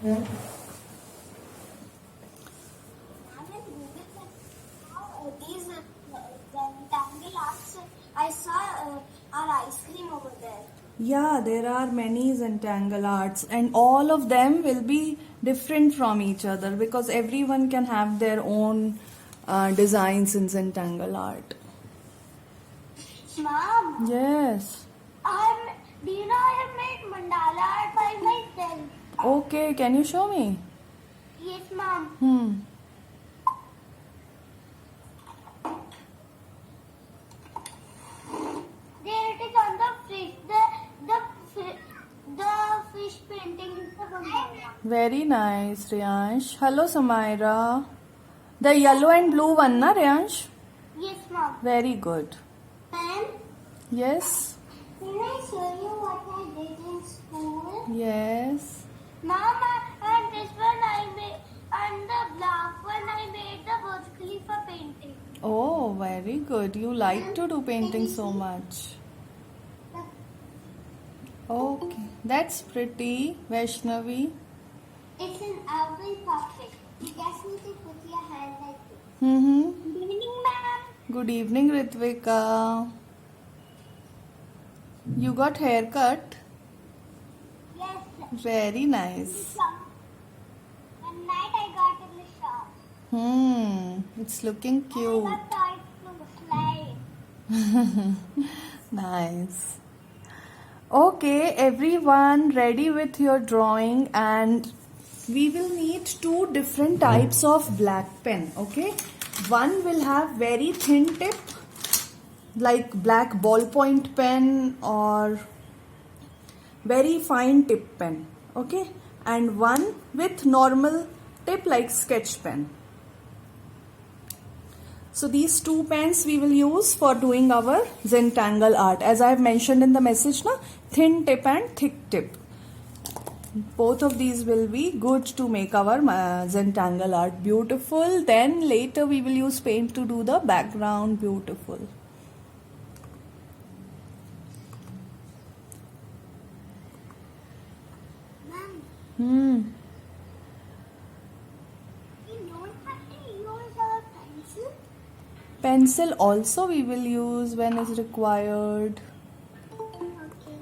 These Zentangle arts, I saw our ice cream over there. Yeah, there are many Zentangle arts, and all of them will be different from each other because everyone can have their own designs in Zentangle art. Mom, Yes. do you know I have made mandala art by myself? Okay, can you show me? Yes, Mom. There it is on the fish. The fish painting is the mandala. Very nice, Riyansh. Hello, Samaira. The yellow and blue one, na, Riyansh? Yes, Mom. Very good. And Yes. can I show you what I did in school? Yes. Mom, and this one I made, and the black one I made the Burj Khalifa painting. Oh, very good. You like to do painting so much. Okay, that's pretty, Vaishnavi. It's an apple puppet. You just need to put your hand like this. Mm-hmm. Good evening, ma'am. Good evening, Ritvika. You got haircut? Yes, Very nice. one night I got in the shop. It's looking I cute. got toys to slide. Nice. Okay, everyone, ready with your drawing, and we will need two different types of black pen. Okay, one will have very thin tip like black ballpoint pen or very fine tip pen. Okay, and one with normal tip like sketch pen. So these two pens we will use for doing our Zentangle art. As I have mentioned in the message, na, thin tip and thick tip. Both of these will be good to make our Zentangle art beautiful. Then later we will use paint to do the background beautiful. Ma'am, you don't have to use our pencil. Pencil also we will use when is required. Okay.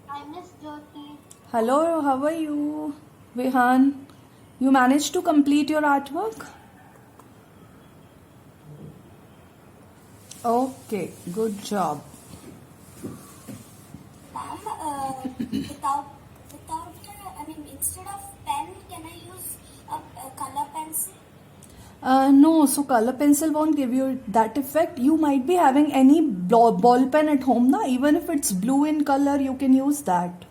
I miss Jyoti. Hello, how are you? Vihan, you managed to complete your artwork? Okay, good job. Ma'am, instead of pen, can I use a color pencil? No, so color pencil won't give you that effect. You might be having any ball pen at home, na? Even if it's blue in color, you can use that.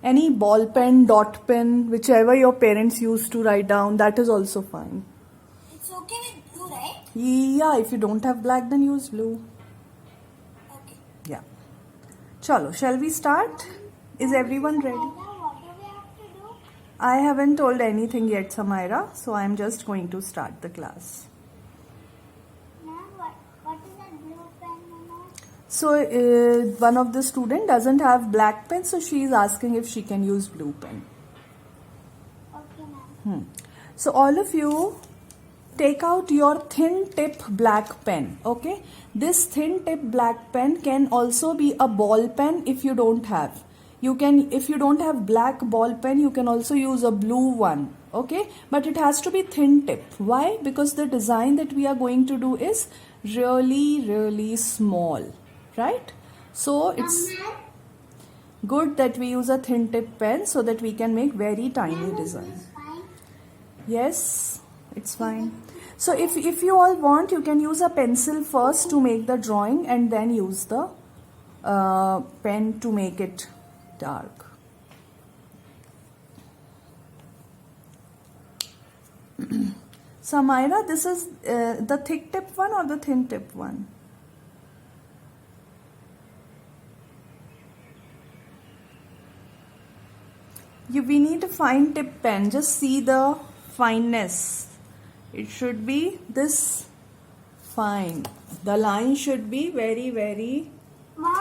Any ball pen, dot pen, whichever your parents used to write down, that is also fine. It's okay with blue, right? Yeah, if you don't have black, then use blue. Okay. Yeah. Chalo, shall we start? Is everyone ready? Now, what do we have to do? I haven't told anything yet, Samaira, so I'm just going to start the class. Ma'am, what is that blue pen, Mama? So, one of the student doesn't have black pen, so she is asking if she can use blue pen. Okay, ma'am. So, all of you take out your thin tip black pen. Okay, this thin tip black pen can also be a ball pen if you don't have. You can, if you don't have black ball pen, you can also use a blue one. Okay, but it has to be thin tip. Why? Because the design that we are going to do is really small, right? So it's good that we use a thin tip pen so that we can make very tiny design. Yes, it's fine. So if you all want, you can use a pencil first to make the drawing and then use the pen to make it dark. So Myra, this is the thick tip one or the thin tip one? We need a fine tip pen. Just see the fineness. It should be this fine. The line should be very, very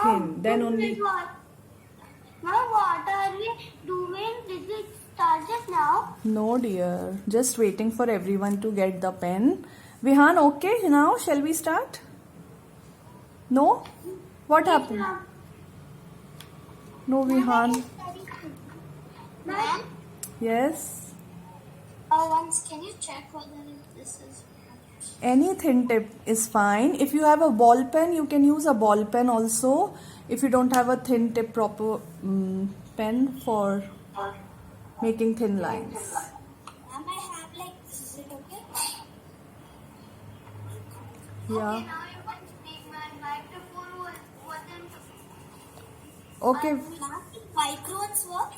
thin. Then only. Mom, what are we doing? Did we start just now? No, dear. Just waiting for everyone to get the pen. Vihan, okay now? Shall we start? No? What happened? No, Vihan. Ma'am? Yes. Once, can you check whether this is... Any thin tip is fine. If you have a ball pen, you can use a ball pen also. If you don't have a thin tip proper pen for making thin lines. Ma'am, I have like this. Is it okay? Yeah. Okay, now you can speak. My microphone wasn't... Okay. Microphones work?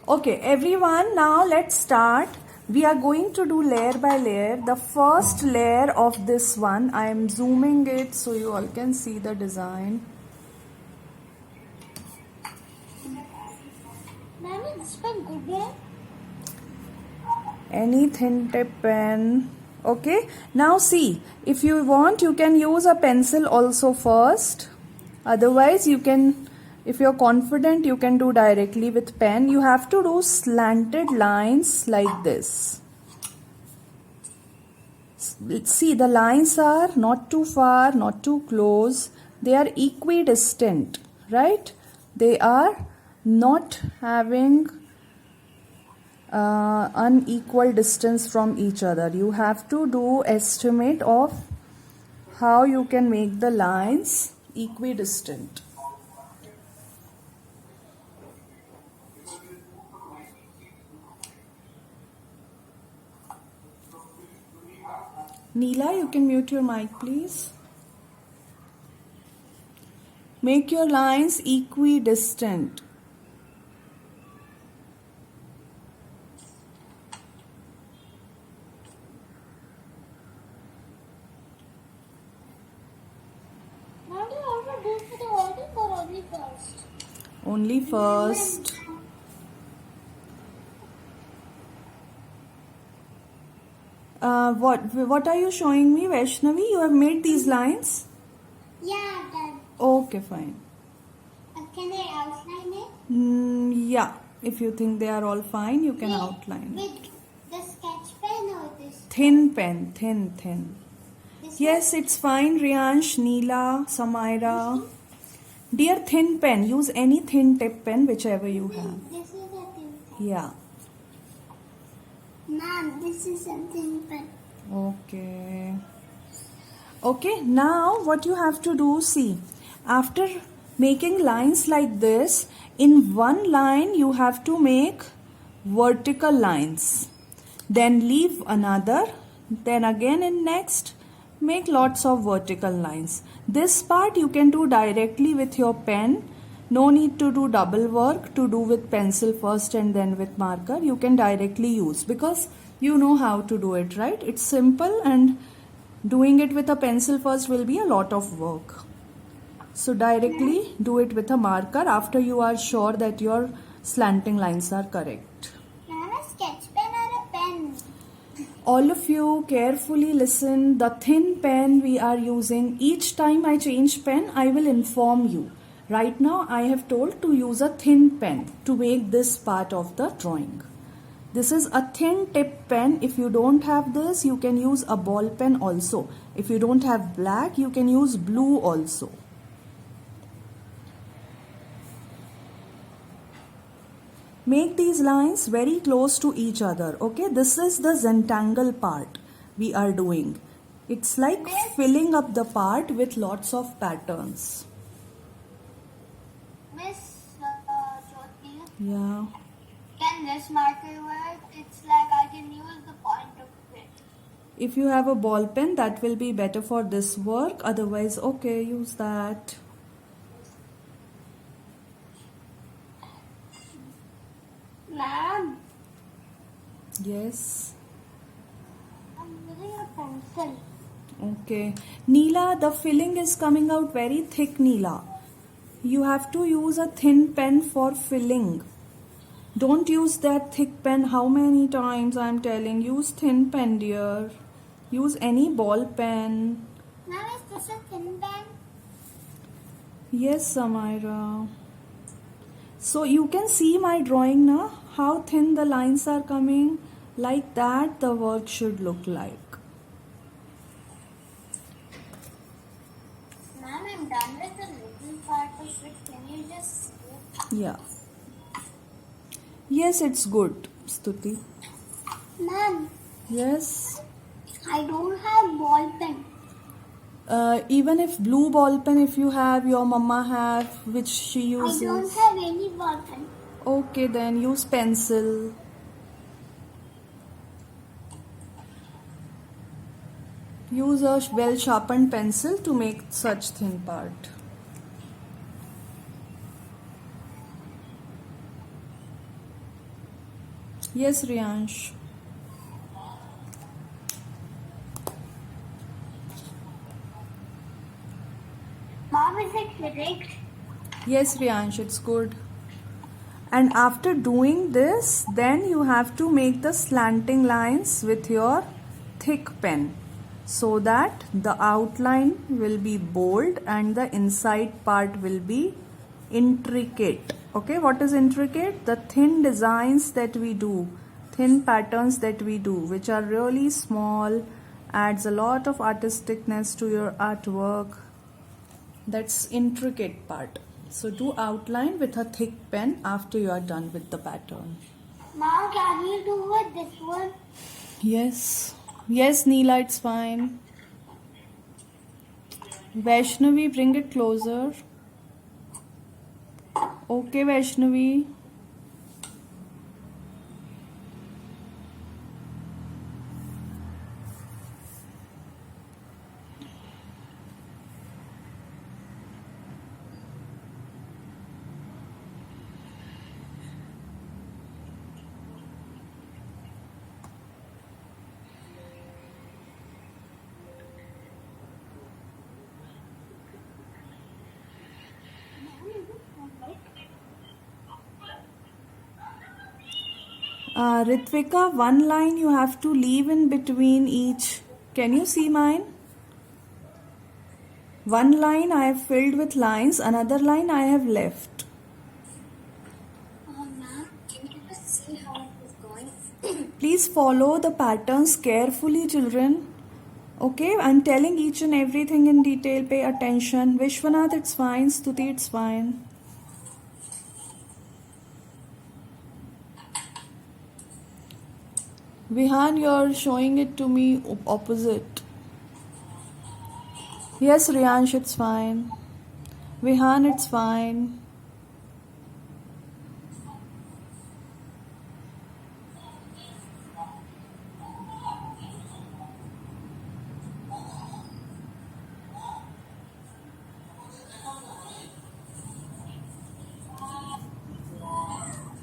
Okay, everyone, now let's start. We are going to do layer by layer. The first layer of this one, I am zooming it so you all can see the design. Ma'am, this pen good here? Any thin tip pen. Okay, now see, if you want, you can use a pencil also first. Otherwise, you can, if you're confident, you can do directly with pen. You have to do slanted lines like this. See, the lines are not too far, not too close. They are equidistant, right? They are not having unequal distance from each other. You have to do estimate of how you can make the lines equidistant. Neela, you can mute your mic, please. Make your lines equidistant. Now do you also do for the whole thing or only first? Only first. What are you showing me, Vaishnavi? You have made these lines? Yeah, done. Okay, fine. Can I outline it? Yeah, if you think they are all fine, you can outline. With the sketch pen or this? Thin pen, thin. This Yes, it's fine, Riyansh, Neela, Samaira. Dear, thin pen. Use any thin tip pen, whichever you have. one? This is a thin pen. Yeah. Ma'am, this is a thin pen. Okay. Okay, now what you have to do, see, after making lines like this, in one line you have to make vertical lines. Then leave another. Then again in next, make lots of vertical lines. This part you can do directly with your pen. No need to do double work to do with pencil first and then with marker. You can directly use because you know how to do it, right? It's simple, and doing it with a pencil first will be a lot of work. So directly do it with a marker after you are sure that your slanting lines are correct. Ma'am, a sketch pen or a pen? All of you carefully listen. The thin pen we are using, each time I change pen, I will inform you. Right now I have told to use a thin pen to make this part of the drawing. This is a thin tip pen. If you don't have this, you can use a ball pen also. If you don't have black, you can use blue also. Make these lines very close to each other. Okay, this is the Zentangle part we are doing. It's like filling up the part with lots of patterns. Miss Jyoti, Yeah. can this marker work? It's like I can use the point of it. If you have a ball pen, that will be better for this work. Otherwise, okay, use that. Ma'am, Yes. I'm using a pencil. Okay. Neela, the filling is coming out very thick, Neela. You have to use a thin pen for filling. Don't use that thick pen. How many times I'm telling? Use thin pen, dear. Use any ball pen. Ma'am, is this a thin pen? Yes, Samira. So you can see my drawing now. How thin the lines are coming. Like that the work should look like. Ma'am, I'm done with the little part of it. Can you just see it? Yeah. Yes, it's good, Stuti. Ma'am, Yes. I don't have ball pen. Even if blue ball pen, if you have, your mama have, which she uses. I don't have any ball pen. Okay, then use pencil. Use a well sharpened pencil to make such thin part. Yes, Riyansh. Mom, is it correct? Yes, Riyansh, it's good. And after doing this, then you have to make the slanting lines with your thick pen so that the outline will be bold and the inside part will be intricate. Okay, what is intricate? The thin designs that we do, thin patterns that we do, which are really small, adds a lot of artisticness to your artwork. That's intricate part. So do outline with a thick pen after you are done with the pattern. Mom, can you do with this one? Yes. Yes, Neela, it's fine. Vaishnavi, bring it closer. Okay, Vaishnavi. Ritvika, one line you have to leave in between each. Can you see mine? One line I have filled with lines, another line I have left. Ma'am, can you just see how it is going? Please follow the patterns carefully, children. Okay, I'm telling each and everything in detail. Pay attention. Vishwanath, it's fine. Stuti, it's fine. Vihan, you're showing it to me opposite. Yes, Riyansh, it's fine. Vihan, it's fine.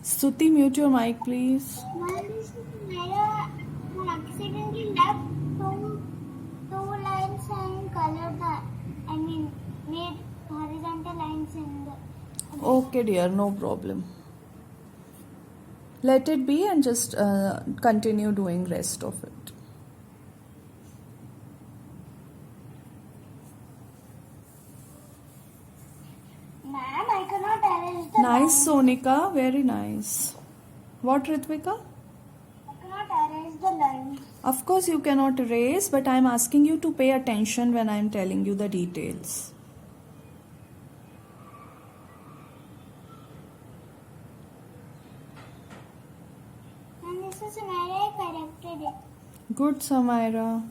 Stuti, mute your mic, please. Ma'am, this is I accidentally left two lines and colored made horizontal lines in the. Okay, dear, no problem. Let it be and just continue doing rest of it. Ma'am, I cannot arrange the Nice, lines. Sonika, very nice. What, Ritvika? I cannot arrange the lines. Of course, you cannot erase, but I'm asking you to pay attention when I'm telling you the details. And this is where I corrected it. Good, Samaira.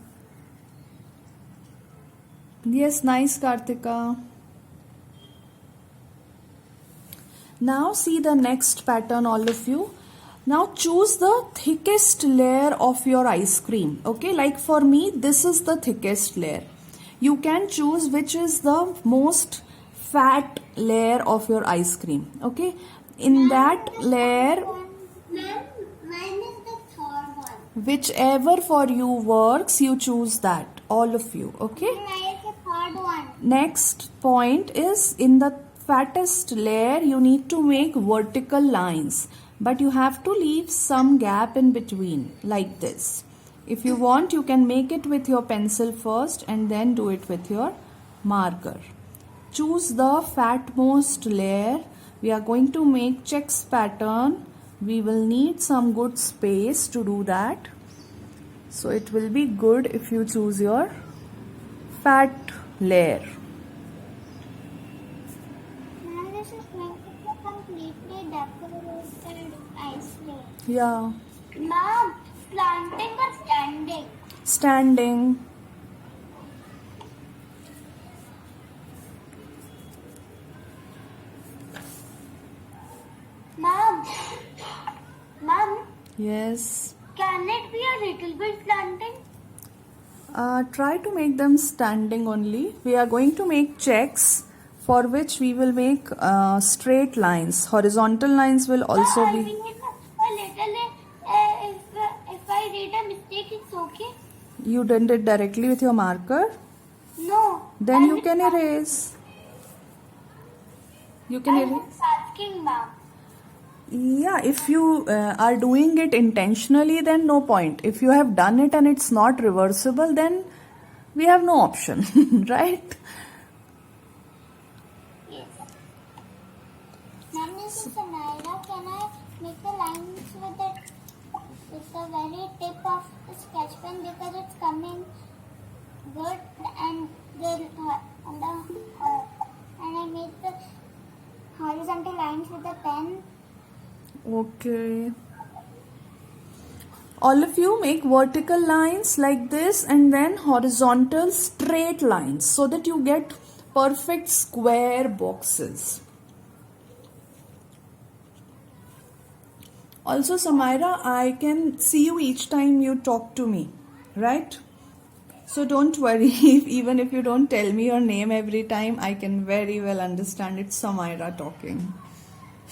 Yes, nice, Kartika. Now see the next pattern, all of you. Now choose the thickest layer of your ice cream. Okay, like for me, this is the thickest layer. You can choose which is the most fat layer of your ice cream. Okay, in that layer, Ma'am, when is the third one? whichever for you works, you choose that. All of you. Okay. Where is the third one? Next point is in the fattest layer you need to make vertical lines. but you have to leave some gap in between like this. If you want, you can make it with your pencil first and then do it with your marker. Choose the fatmost layer. We are going to make checks pattern. We will need some good space to do that. So it will be good if you choose your fat layer. Now this is going to be completely decorated ice cream. Yeah. Mom, planting or standing? Standing. Mom, Yes. can it be a little bit planting? Try to make them standing only. We are going to make checks for which we will make straight lines. Horizontal lines will also I be. mean, a little, if I read a mistake, it's okay? You did it directly with your marker. No. Then I you mean, can erase. You can I erase. was asking, Mom. Yeah, if you are doing it intentionally, then no point. If you have done it and it's not reversible, then we have no option, right? Yes. Mom, this is Samira. Can I make the lines with the very tip of the sketch pen because it's coming good and I make the horizontal lines with the pen. Okay. All of you make vertical lines like this and then horizontal straight lines so that you get perfect square boxes. Also, Samira, I can see you each time you talk to me, right? So don't worry, even if you don't tell me your name every time, I can very well understand it's Samira talking.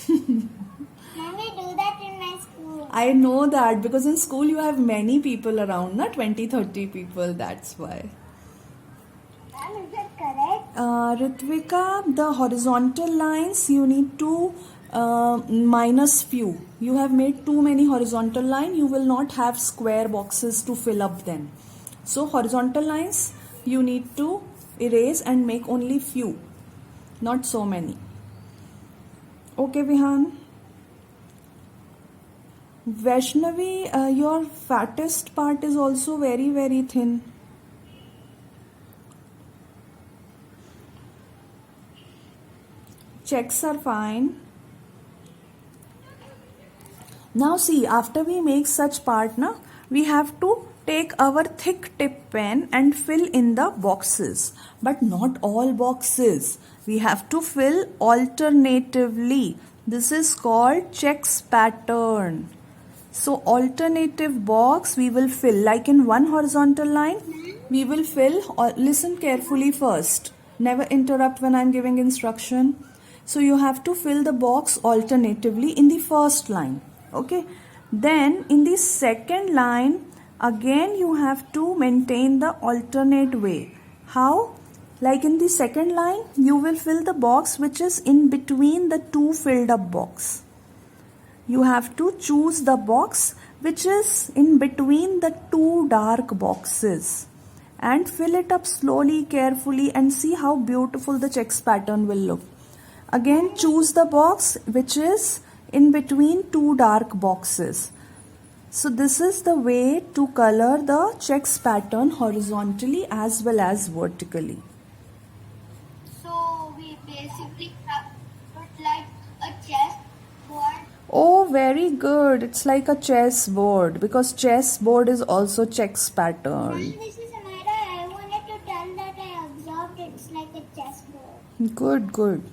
Mom, we do that in my school. I know that because in school you have many people around, not 20-30 people, that's why. Mom, is that correct? Ritvika, the horizontal lines you need to minus few. You have made too many horizontal lines, you will not have square boxes to fill up then. So horizontal lines you need to erase and make only few, not so many. Okay, Vihan. Vaishnavi, your fattest part is also very, very thin. Checks are fine. Now see, after we make such part, we have to take our thick tip pen and fill in the boxes. But not all boxes. We have to fill alternatively. This is called checks pattern. So alternative box we will fill, like in one horizontal line, we will fill, listen carefully first. Never interrupt when I am giving instruction. So you have to fill the box alternatively in the first line. Okay. Then in the second line, again you have to maintain the alternate way. How? Like in the second line, you will fill the box which is in between the two filled up box. You have to choose the box which is in between the two dark boxes and fill it up slowly, carefully, and see how beautiful the checks pattern will look. Again, choose the box which is in between two dark boxes. So this is the way to color the checks pattern horizontally as well as vertically. So we basically have put like a chessboard. Oh, very good. It's like a chess board because chess board is also checks pattern. This is Amira. I wanted to tell that I observed it's like a chessboard. Good, good.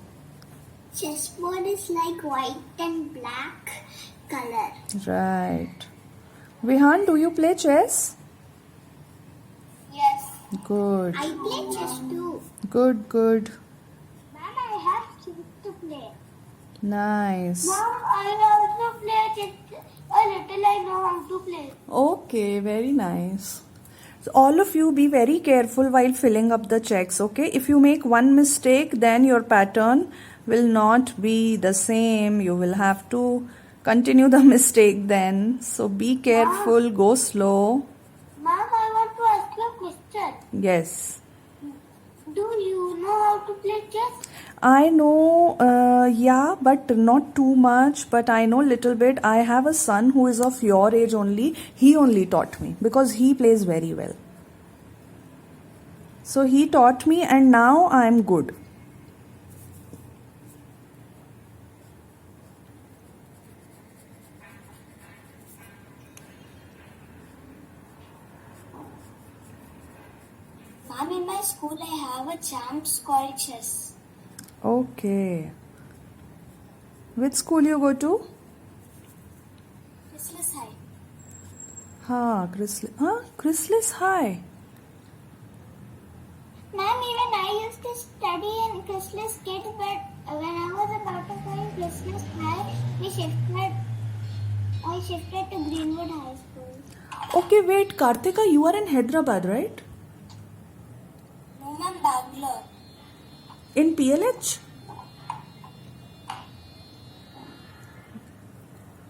Chessboard is like white and black color. Right. Vihan, do you play chess? Yes. Good. I play chess too. Good, good. Mom, I have chess to play. Nice. Mom, I also play chess. A little I know how to play. Okay, very nice. So all of you be very careful while filling up the checks, okay? If you make one mistake, then your pattern will not be the same. You will have to Continue the mistake then. So be careful, go slow. Ma'am, I want to ask you a question. Yes. Do you know how to play chess? I know, yeah, but not too much, but I know little bit. I have a son who is of your age only. He only taught me because he plays very well. So he taught me and now I am good. Ma'am, in my school I have a champs called chess. Okay. Which school you go to? Chrysalis High. Chrysalis High. Ma'am, even I used to study in Chrysalis Kids, but when I was about to go in Chrysalis High, I shifted to Greenwood High School. Okay, wait, Kartika, you are in Hyderabad, right? No, ma'am, Bangalore. In PLH?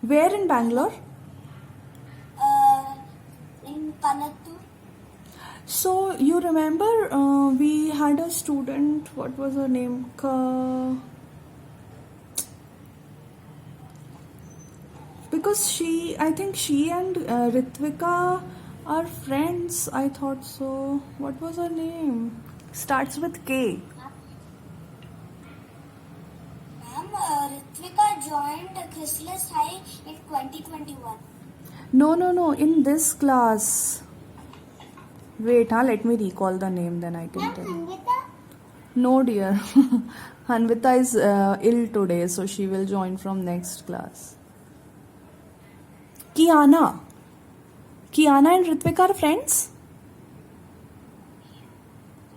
Where in Bangalore? In Kanattur. So you remember we had a student, what was her name? Because I think she and Ritvika are friends, I thought so. What was her name? Starts with K. Ma'am, Ritvika joined Chrysalis High in 2021. No, in this class. Wait, let me recall the name, then I can Ma'am, tell you. Hanvita? No, dear. Hanvita is ill today, so she will join from next class. Kiana and Ritvika are friends?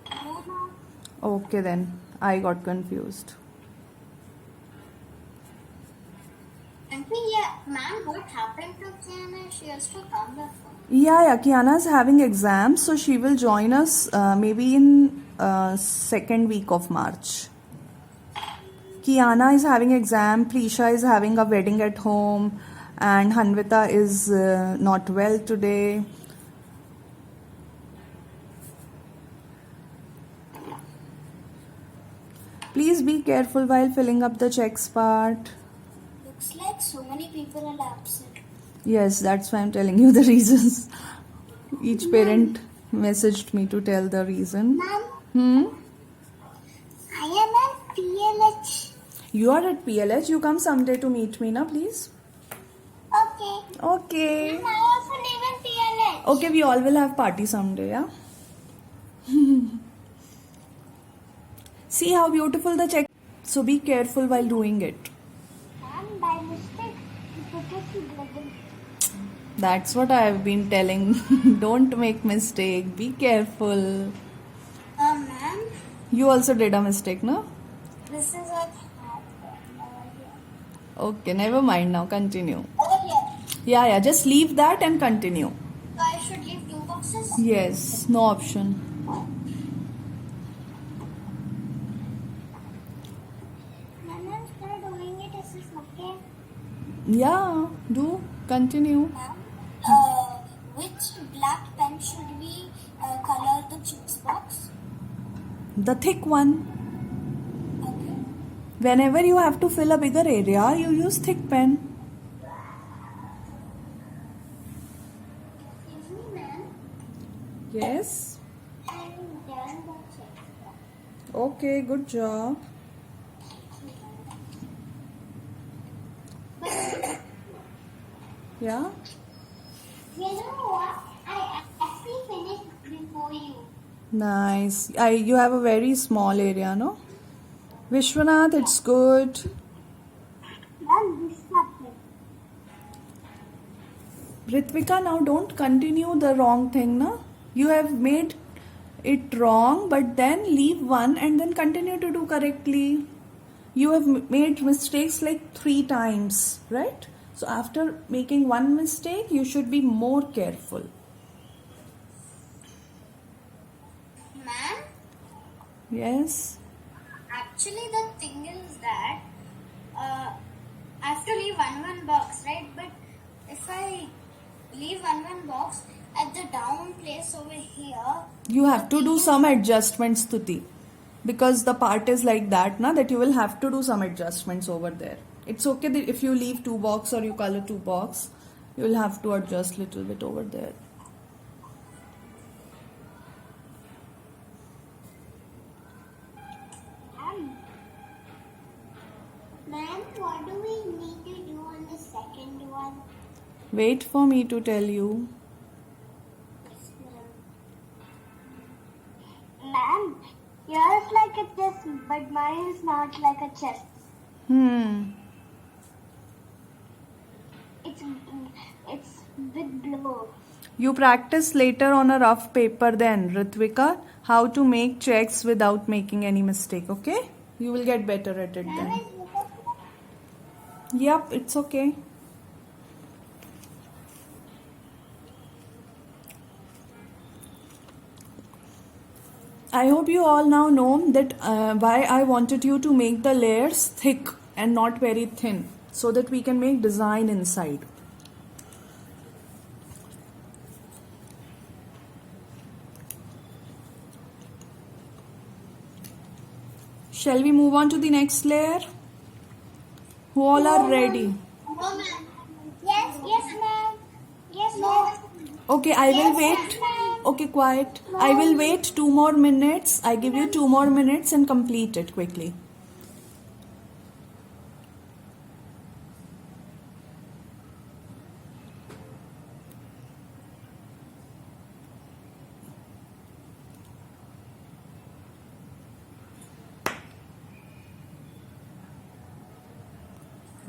No, ma'am. Okay, then. I got confused. Ma'am, what happened to Kiana? She has to come back. Yeah, Kiana is having exams, so she will join us maybe in second week of March. Kiana is having exam, Prisha is having a wedding at home, and Hanvita is not well today. Please be careful while filling up the checks part. Looks like so many people are absent. Yes, that's why I'm telling you the reasons. Each parent messaged me to tell the reason. Ma'am, I am at PLH. You are at PLH. You come someday to meet me, na, please. Okay. Okay. Ma'am, I also live in PLH. Okay, we all will have party someday, yeah? See how beautiful the check. So be careful while doing it. Ma'am, by mistake, you put it to blood. That's what I have been telling. Don't make mistake. Be careful. Ma'am, You also did a mistake, no? this is what happened over here. Okay, never mind now. Continue. Over here. Yeah, just leave that and continue. So I should leave 2 boxes? Yes, no option. Ma'am, I'm still doing it. Is this okay? Yeah, do. Continue. Ma'am, which black pen should we color the chips box? The thick one. Okay. Whenever you have to fill a bigger area, you use thick pen. Excuse me, ma'am. Yes. I'm done the check. Okay, good job. But Yeah. you know what? I actually finished before you. Nice. You have a very small area, no? Vishwanath, it's good. Ma'am, this happened. Ritvika, now don't continue the wrong thing, no? You have made it wrong, but then leave one and then continue to do correctly. You have made mistakes like 3 times, right? So after making one mistake, you should be more careful. Ma'am, Yes. actually the thing is that I have to leave one box, right? But if I leave one box at the down place over here, You have to do some adjustments, Tuti. Because the part is like that, na, that you will have to do some adjustments over there. It's okay that if you leave 2 box or you color 2 box, you will have to adjust little bit over there. Ma'am, what do we need to do on the second one? Wait for me to tell you. Yes, ma'am, yours like a chest, but mine is not like a chest. It's with blue. You practice later on a rough paper then, Ritvika, how to make checks without making any mistake, okay? You will get better at it then. Yep, it's okay. I hope you all now know that why I wanted you to make the layers thick and not very thin, so that we can make design inside. Shall we move on to the next layer? Who all are ready? No, ma'am. Yes, ma'am. Yes, ma'am. Okay, I will Yes, wait. ma'am. Okay, quiet. I will wait 2 more minutes. I give you 2 more minutes and complete it quickly.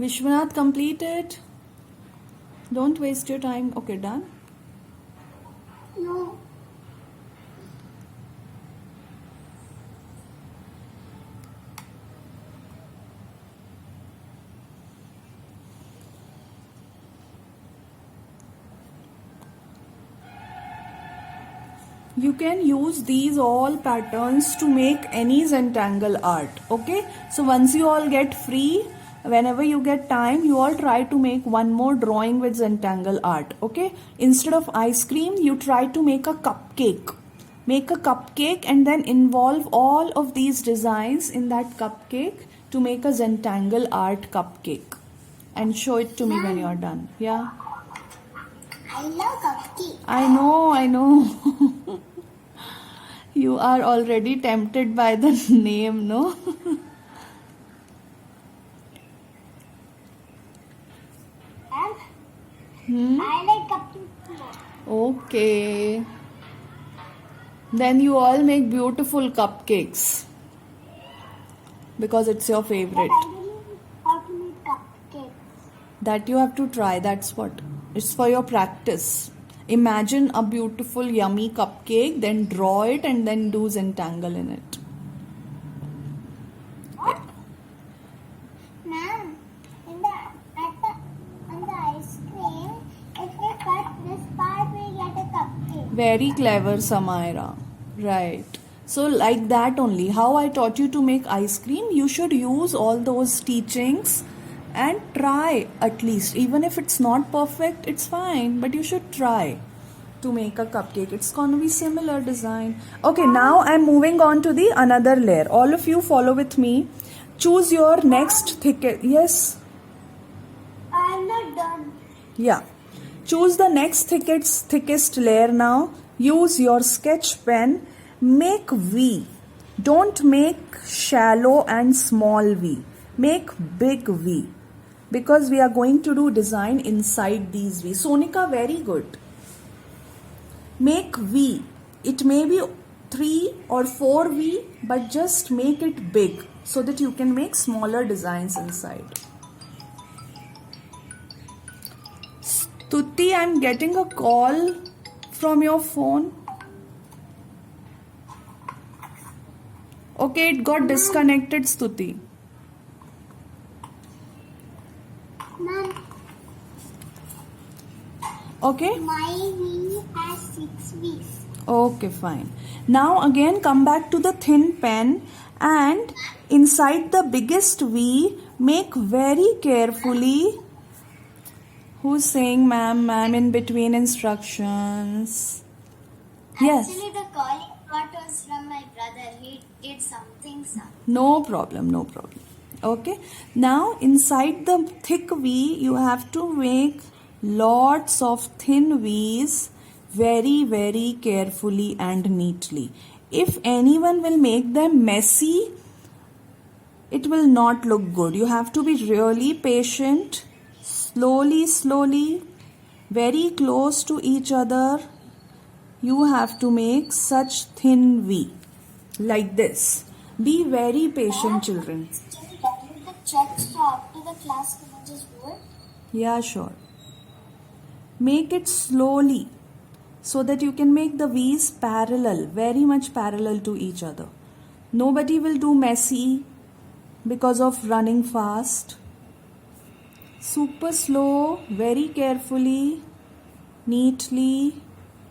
Vishwanath, complete it. Don't waste your time. Okay, done. No. You can use these all patterns to make any Zentangle art. Okay, so once you all get free, whenever you get time, you all try to make one more drawing with Zentangle art. Okay, instead of ice cream, you try to make a cupcake. Make a cupcake and then involve all of these designs in that cupcake to make a Zentangle art cupcake, and show it to me when you're done. Yeah, I love cupcake. I know. You are already tempted by the name, no? I like cupcake more. Okay. Then you all make beautiful cupcakes because it's your But favorite. I don't know how to make cupcakes. That you have to try. That's what. It's for your practice. Imagine a beautiful, yummy cupcake, then draw it and then do Zentangle in it. Ma'am, on the ice cream, if we cut this part, we get a cupcake. Very clever, Samaira. Right. So like that only. How I taught you to make ice cream, you should use all those teachings and try at least. Even if it's not perfect, it's fine. But you should try to make a cupcake. It's going to be similar design. Okay, now I'm moving on to the another layer. All of you follow with me. Choose your next thickest. Yes. I'm not done. Yeah. Choose the next thickest layer now. Use your sketch pen. Make V. Don't make shallow and small V. Make big V. Because we are going to do design inside these V. Sonika, very good. Make V. It may be 3 or 4 V, but just make it big so that you can make smaller designs inside. Stuti, I'm getting a call from your phone. Okay, it got disconnected, Stuti. Ma'am, Okay? my V has 6 V's. Okay, fine. Now again come back to the thin pen and inside the biggest V, make very carefully. Who's saying ma'am in between instructions? Yes. Actually, the calling part was from my brother. He did something, sir. No problem, no problem. Okay. Now inside the thick V, you have to make lots of thin V's very, very carefully and neatly. If anyone will make them messy, it will not look good. You have to be really patient, slowly, very close to each other. You have to make such thin V like this. Be very patient, children. Can the check so after the class finishes work? Yeah, sure. Make it slowly so that you can make the V's parallel, very much parallel to each other. Nobody will do messy because of running fast. Super slow, very carefully, neatly,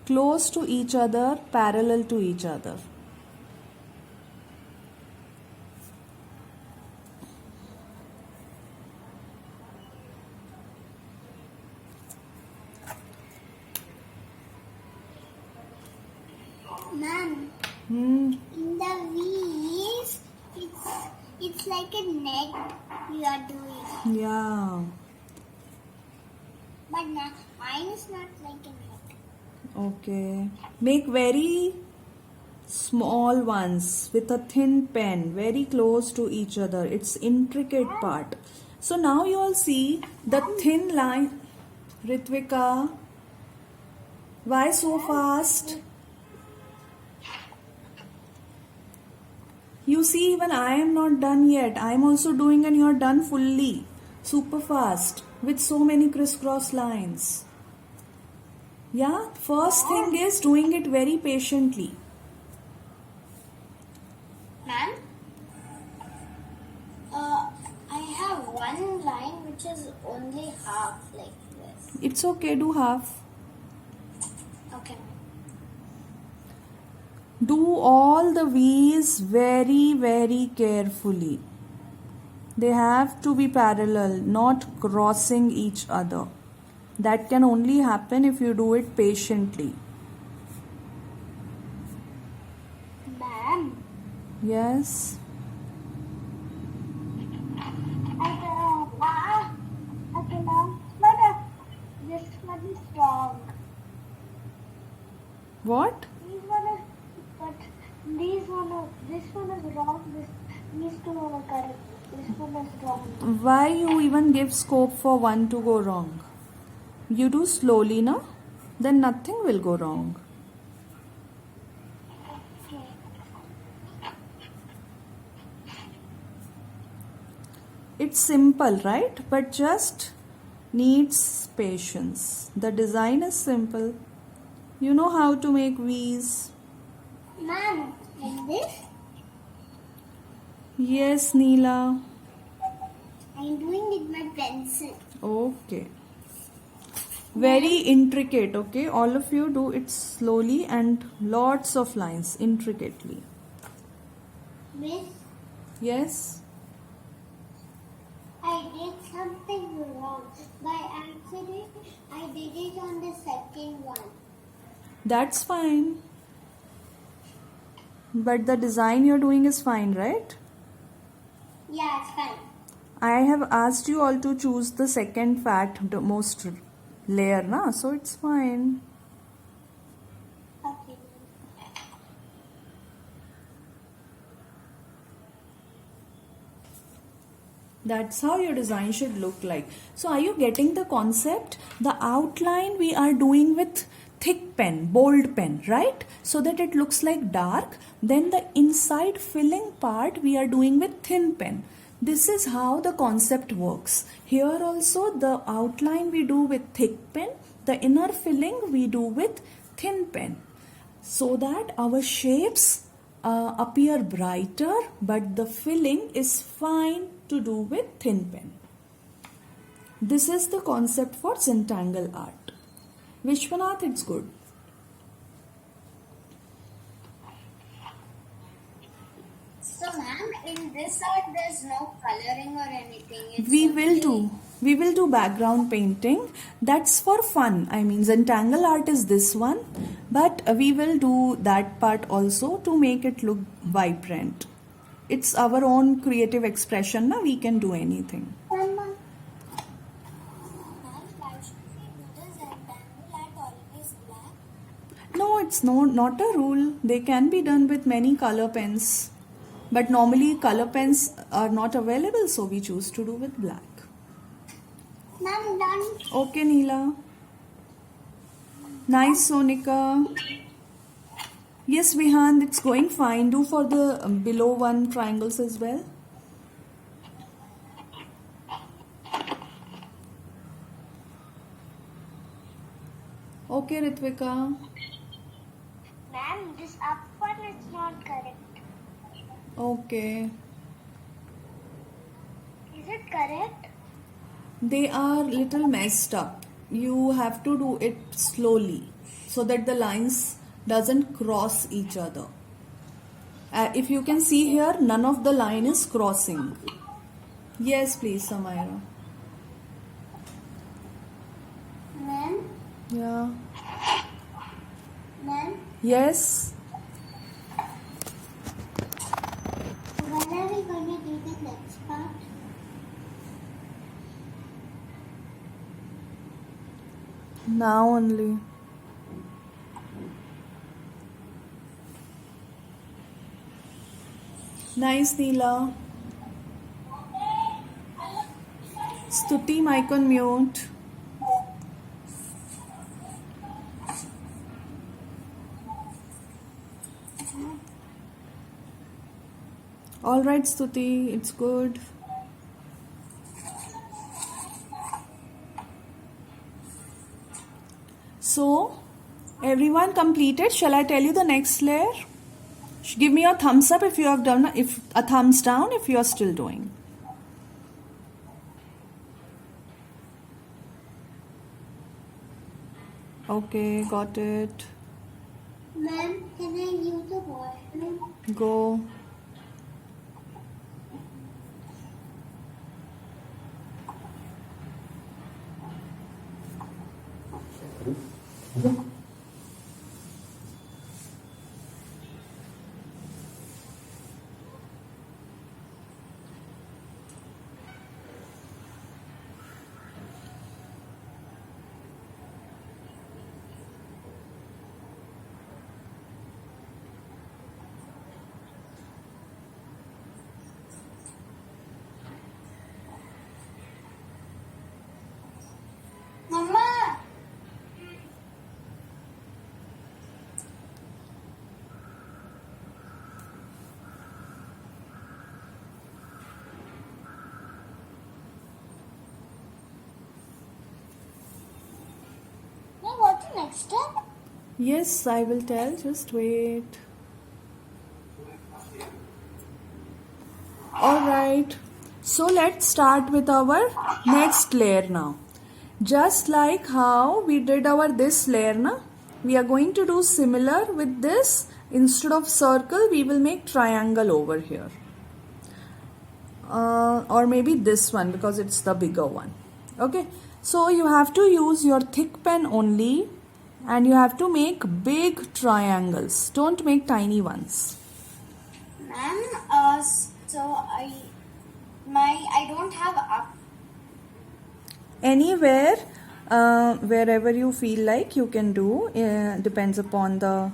close to each other, parallel to each other. Ma'am, Hmm. in the V's, it's like a net we are doing. Yeah. But now, mine is not like a net. Okay. Make very small ones with a thin pen, very close to each other. It's intricate part. So now you all see the thin line. Ritvika, why so fast? You see, even I am not done yet. I am also doing and you are done fully. Super fast with so many crisscross lines. Yeah, first thing is doing it very patiently. Ma'am, I have one line which is only half like this. It's okay, do half. Okay. Do all the V's very, very carefully. They have to be parallel, not crossing each other. That can only happen if you do it patiently. Ma'am, Yes. but this one is wrong. What? This one is, but this one is wrong. These two are correct. This one is wrong. Why you even give scope for one to go wrong? You do slowly, na? Then nothing will go wrong. Okay. It's simple, right? But just needs patience. The design is simple. You know how to make V's. Ma'am, like this? Yes, Neela. I'm doing with my pencil. Okay. Very intricate, okay? All of you do it slowly and lots of lines, intricately. Miss, Yes? I did something wrong. By accident, I did it on the second one. That's fine. But the design you're doing is fine, right? Yeah, it's fine. I have asked you all to choose the second fact, the most layer, na? So it's fine. Okay. That's how your design should look like. So are you getting the concept? The outline we are doing with thick pen, bold pen, right? So that it looks like dark. Then the inside filling part we are doing with thin pen. This is how the concept works. Here also the outline we do with thick pen. The inner filling we do with thin pen. So that our shapes appear brighter, but the filling is fine to do with thin pen. This is the concept for Zentangle art. Vishwanath, it's good. in this art, there's no coloring or anything. It's We will only- do. We will do background painting. That's for fun. I mean, Zentangle art is this one, but we will do that part also to make it look vibrant. It's our own creative expression. Na? We can do anything. Ma'am, why should we do the Zentangle art always black? No, it's not a rule. They can be done with many color pens. But normally color pens are not available, so we choose to do with black. Ma'am, done. Okay, Neela. Nice, Sonika. Yes, Vihan, it's going fine. Do for the below one triangles as well. Okay, Ritvika. Ma'am, this up one is not correct. Okay. Is it correct? They are little messed up. You have to do it slowly so that the lines doesn't cross each other. If you can see here, none of the line is crossing. Yes, please, Samira. Ma'am, Yeah. ma'am, Yes. when are we going to do the next part? Now only. Nice, Neela. Stuti, mic on mute. All right, Stuti, it's good. So, everyone completed. Shall I tell you the next layer? Give me a thumbs up if you have done, if a thumbs down if you are still doing. Okay, got it. Ma'am, can I use the washroom? Go. Mama! Now what's the next step? Yes, I will tell. Just wait. Alright. So let's start with our next layer now. Just like how we did our this layer na, we are going to do similar with this. Instead of circle, we will make triangle over here. Or maybe this one because it's the bigger one. Okay. So you have to use your thick pen only. And you have to make big triangles. Don't make tiny ones. Ma'am, so I don't have up. Anywhere, wherever you feel like you can do. Depends upon the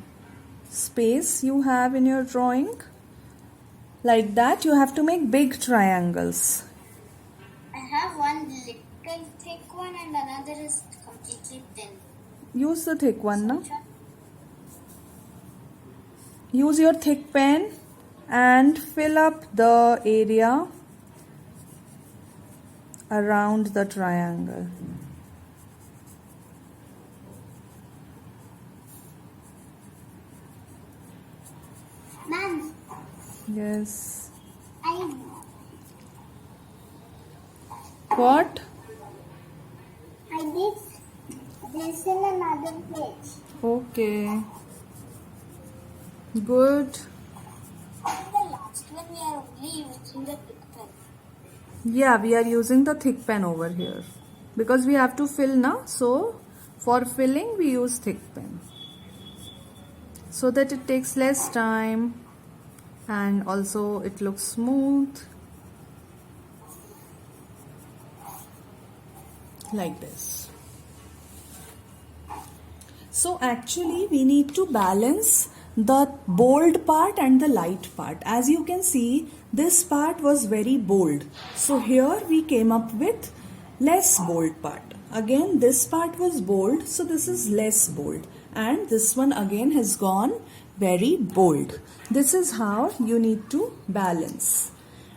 space you have in your drawing. Like that, you have to make big triangles. I have one little thick one and another is completely thin. Use the thick one, na? Use your thick pen and fill up the area around the triangle. Ma'am, Yes. I What? did this in another page. Okay. Good. In the last one we are only we using the thick pen? Yeah, we are using the thick pen over here because we have to fill now. So for filling we use thick pen so that it takes less time and also it looks smooth like this. So actually we need to balance the bold part and the light part. As you can see, this part was very bold. So here we came up with less bold part. Again, this part was bold, so this is less bold. And this one again has gone very bold. This is how you need to balance.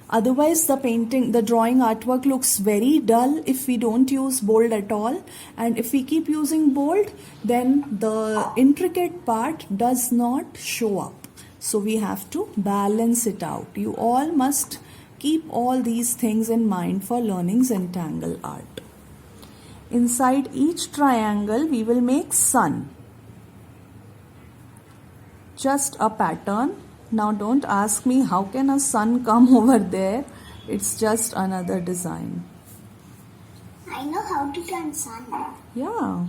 Otherwise the drawing artwork looks very dull if we don't use bold at all, and if we keep using bold then the intricate part does not show up. So we have to balance it out. You all must keep all these things in mind for learning Zentangle art. Inside each triangle we will make sun. Just a pattern. Now don't ask me how can a sun come over there. It's just another design. I know how to turn sun. Yeah.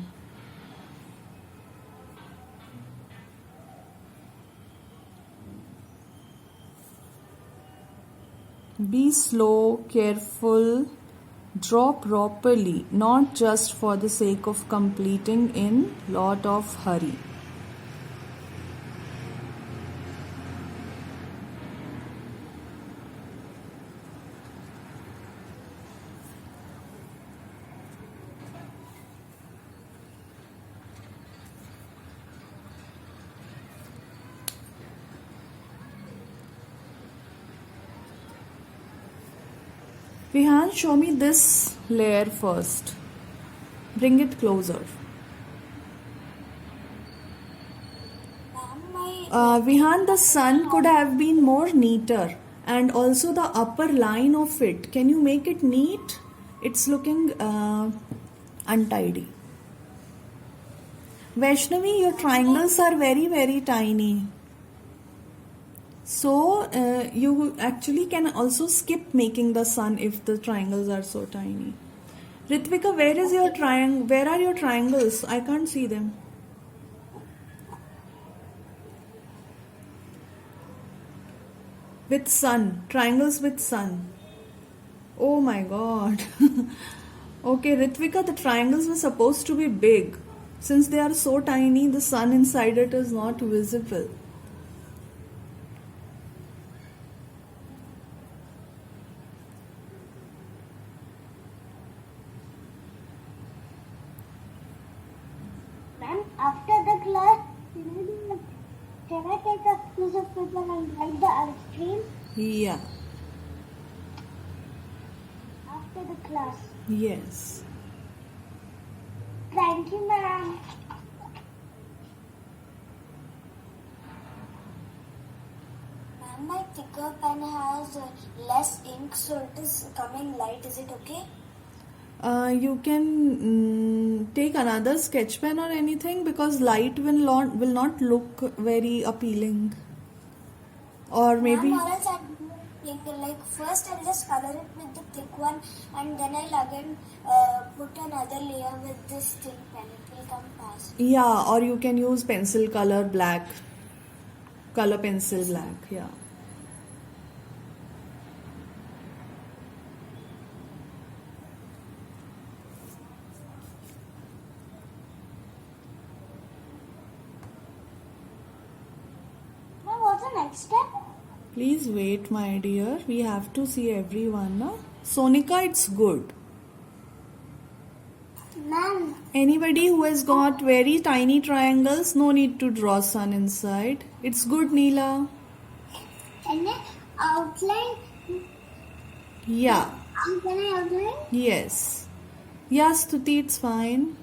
Be slow, careful, draw properly, not just for the sake of completing in lot of hurry. Vihan, show me this layer first. Bring it closer. Vihan, the sun could have been more neater, and also the upper line of it. Can you make it neat? It's looking untidy. Vaishnavi, your triangles are very, very tiny. So you actually can also skip making the sun if the triangles are so tiny. Ritvika, where is your triangle? Where are your triangles? I can't see them. With sun, triangles with sun. Oh my god. Okay, Ritvika, the triangles were supposed to be big. Since they are so tiny, the sun inside it is not visible. Ma'am, after the class, can I take a piece of paper and write the art stream? Yeah. After the class. Yes. Thank you, ma'am. Ma'am, my thicker pen has less ink, so it is coming light. Is it okay? You can take another sketch pen or anything because light will not look very appealing. Or maybe. Ma'am, or else like first I'll just color it with the thick one, and then I'll again put another layer with this thin pen. It will come fast. Yeah, or you can use pencil color black. Color pencil black, yeah. Ma'am, what's the next step? Please wait, my dear. We have to see everyone, no? Sonika, it's good. Ma'am, Anybody who has got very tiny triangles, no need to draw sun inside. It's good, Neela. can I outline? Yeah. Can I outline? Yes. Yeah, Stuti, it's fine.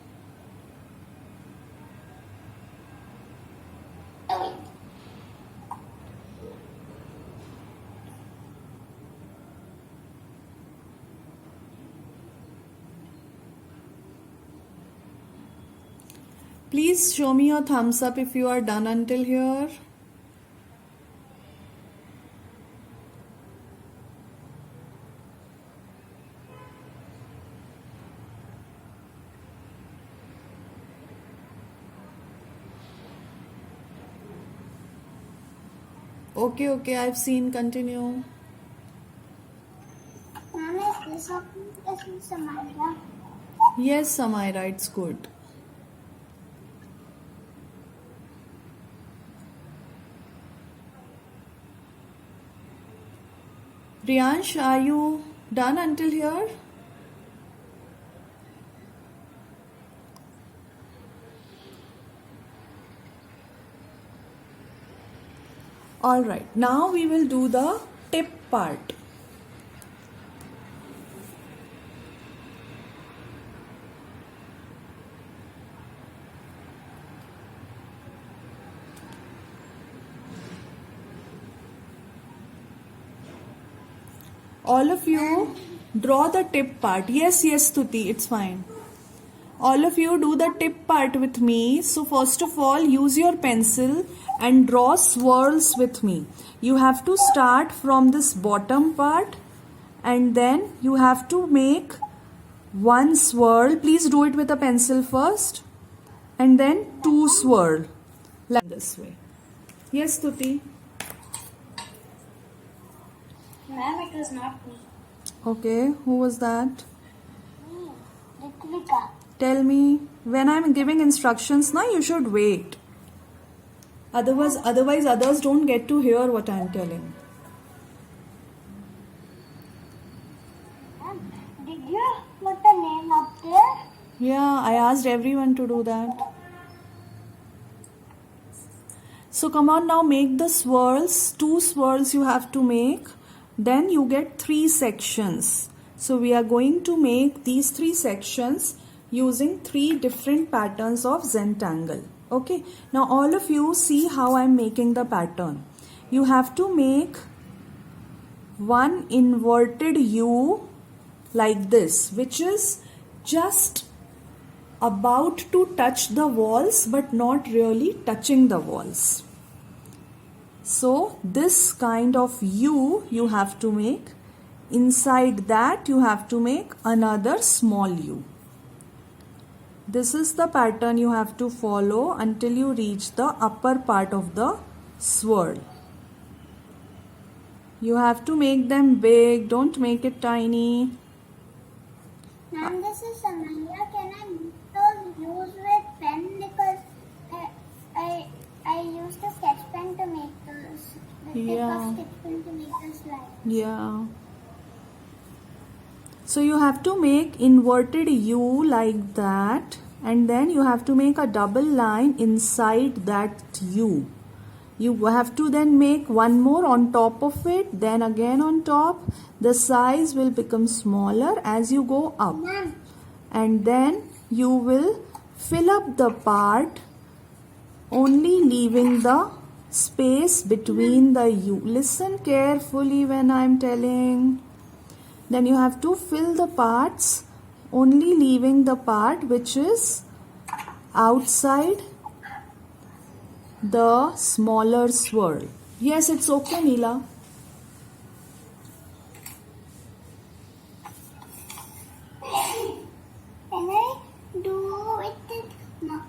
Please show me your thumbs up if you are done until here. Okay, okay, I've seen. Continue. Ma'am, is this is Samantha? Yes, Samaira, it's good. Priyansh, are you done until here? Alright, now we will do the tip part. All of you draw the tip part. Yes, yes, Stuti, it's fine. All of you do the tip part with me. So first of all, use your pencil and draw swirls with me. You have to start from this bottom part and then you have to make one swirl. Please do it with a pencil first and then two swirl like this way. Yes, Tuti. Ma'am, it was not me. Okay, who was that? Me, Ritvika. Tell me, when I'm giving instructions now, you should wait. Otherwise others don't get to hear what I'm telling. Ma'am, did you put the name up there? Yeah, I asked everyone to do that. So come on now, make the swirls. Two swirls you have to make. Then you get 3 sections. So we are going to make these 3 sections using 3 different patterns of Zentangle. Okay. Now all of you see how I am making the pattern. You have to make one inverted U like this, which is just about to touch the walls but not really touching the walls. So this kind of U you have to make. Inside that you have to make another small U. This is the pattern you have to follow until you reach the upper part of the swirl. You have to make them big, don't make it tiny. Ma'am, this is Samantha. Can I those use with pen because I used a sketch pen to make those. The tip Yeah. of sketch pen to make this line. Yeah. So you have to make inverted U like that and then you have to make a double line inside that U. You have to then make one more on top of it, then again on top. The size will become smaller as you go up. Ma'am, And then you will fill up the part only leaving the space between the U. Listen carefully when I am telling. Then you have to fill the parts only leaving the part which is outside the smaller swirl. Yes, it's okay, Neela. can I do it with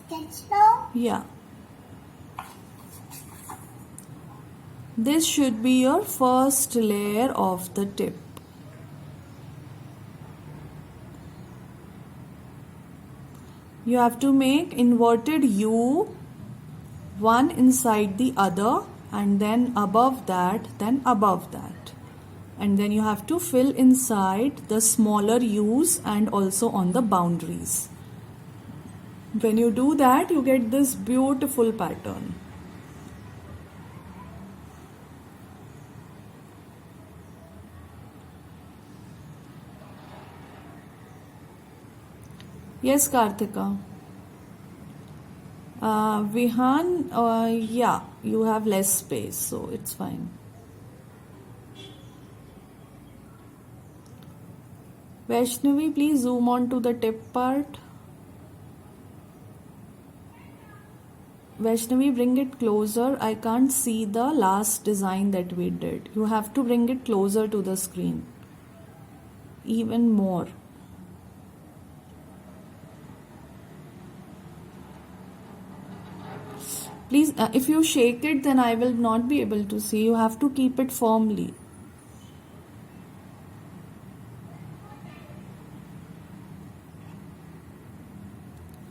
sketch now? Yeah. This should be your first layer of the tip. You have to make inverted U, one inside the other, and then above that, then above that. And then you have to fill inside the smaller U's and also on the boundaries. When you do that, you get this beautiful pattern. Yes, Karthika. Vihan, yeah, you have less space, so it's fine. Vaishnavi, please zoom on to the tip part. Vaishnavi, bring it closer. I can't see the last design that we did. You have to bring it closer to the screen. Even more. Please, if you shake it, then I will not be able to see. You have to keep it firmly.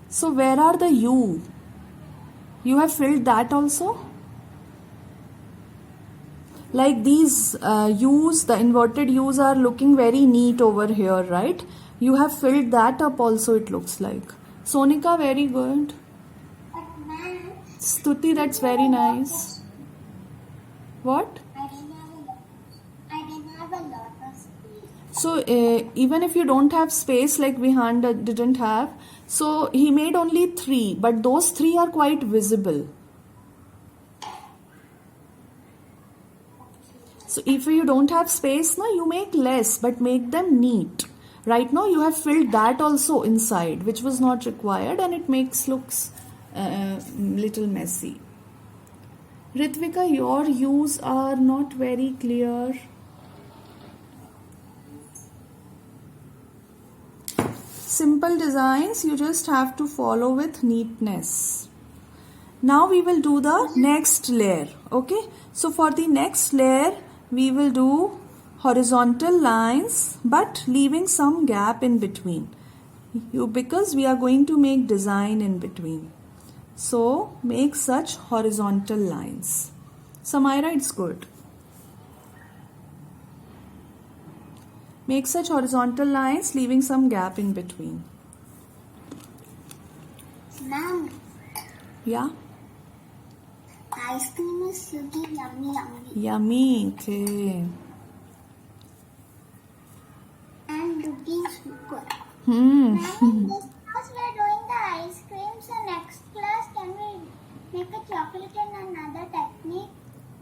So where are the U? You have filled that also? Like these U's, the inverted U's are looking very neat over here, right? You have filled that up also, it looks like. Sonika, very good. But ma'am, Stuti, that's very nice. What? I didn't have a lot of space. So even if you don't have space like Vihan didn't have, so he made only 3, but those 3 are quite visible. So if you don't have space, now you make less, but make them neat. Right now you have filled that also inside, which was not required, and it looks little messy. Ritvika, your U's are not very clear. Simple designs, you just have to follow with neatness. Now we will do the next layer. Okay, so for the next layer we will do horizontal lines but leaving some gap in between, because we are going to make design in between. So make such horizontal lines. Samaira, it's good. Make such horizontal lines leaving some gap in between. Ma'am, Yeah? ice cream is looking yummy. Yummy. Okay. And looking super. Hmm. Ma'am, in this class we're doing the ice cream, so next class can we make a chocolate in another technique?